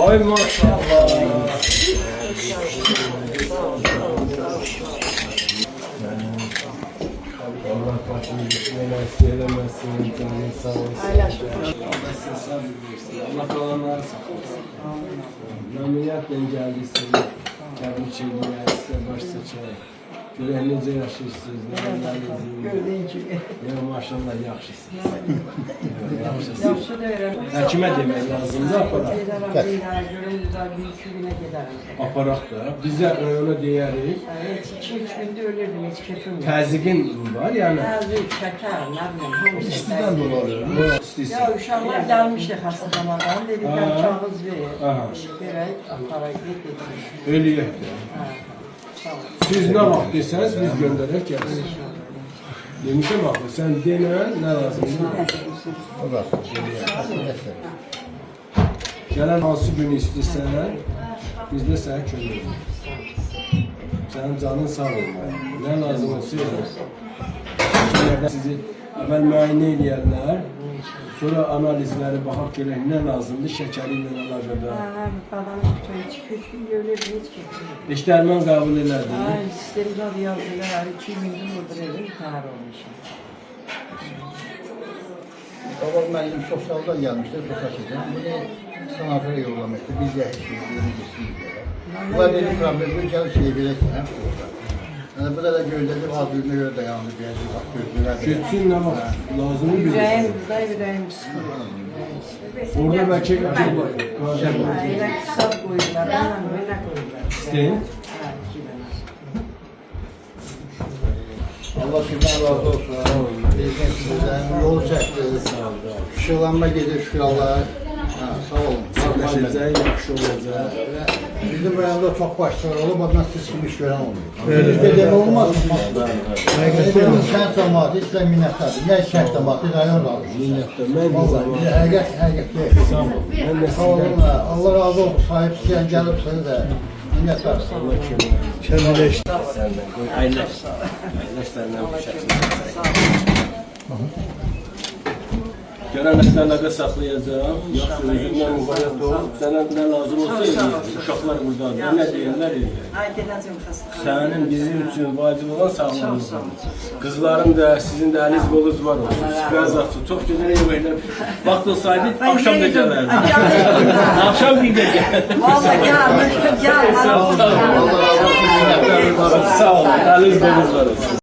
Ay maşallah. Allah başını eylemesin, canını sağ olsun. Allah size sabır versin. Allah kalanlara saklasın. Memnuniyetle geldiyse, təbrik edirəm, sizə baş seçərək. Görək necə yaşayırsınız, nə maşallah yaxşısınız. Həkimə demək lazımdır, aparaq. Aparaq da, bizə ona deyərik. 2-3 gündə ölürdüm, heç kefim yok. Təzyiqin var, yəni. Təzyiq, şəkər, nə bilim, İstidən dolayı. Ya uşaqlar gəlmişdi xəstəxanadan, dediklər kağız ver, verək, aparaq, getirdik. Ölüyək də. Siz nə vaxt desəniz, biz göndərək gəlsin. Demişəm axı, sən denən nə lazımdır? Gələn hansı günü istəyirsən, biz də sənə kömək edirik. Sənin canın sağ olmalı. Nə lazımdır söylə. Sizi əvvəl müayinə edərlər, sonra analizləri baxaq görək nə lazımdır, şəkəri ilə əlaqədar. Babanın tutuyor, 2-3 gün ölürdüm, heç kefim yok. İş dərman qəbul elədi. İstəyirlər yazdılar, 2 gündür burada edim, təhər olmuşum. Babam benim sosyaldan gelmişti, sosyal şeyden. Bunu sanatlara yollamıştı, biz yaşıyoruz, yürüyüşüz. Bu da benim problemim, gel şeyi bilirsin, hep orada. Yani burada da gözledim, adını göre dayandı, bir yerde bak gözlüler. Geçsin nə vaxt lazımdır biz. Yüreğim sıkılır. Orada belki Elə kısab qoyurlar, onunla belə qoyurlar. İstəyin. Allah sizden razı olsun. Sizden yol çəktiniz. Şılanma gedir şuralar. Sağ olun. Sağlaşacaq, yaxşı olacaq. Bizim buraya çok başlar olup ondan siz kim iş gören olmuyor. Bizde de olmaz. Bizim kent cemaati size minnettardır. Ne kent cemaati rayon alır. Minnətdir. Mən də Vallahi zaman. bize həqiqət değil. Sağ ol. Mən də Sağ olun. sizdən Allah razı olsun. Sahipsiz gelipsiniz de minnettar. Allah kömək. Kəmiləş. Səndən qoy. Əyləş. Əyləş səndən bu şəkildə. Gələn həftələrdə saxlayacağım. Yaxşı, özümdən mübarək ol. Sənə nə lazım olsa eləyir. Uşaqlar buradadır. Nə deyirlər eləyir. Ay, gələcəm xəstəxana. Sənin bizim üçün vacib olan sağlamlığın. Qızların da, sizin də əliz qolunuz var olsun. Süpəz açın. Çox gözəl yeməklər. Vaxt olsaydı, axşam da gələrdi. Axşam bir də gələrdi. Vallahi gəl, Sağ olun. Sağ olun. Əliz qolunuz var olsun.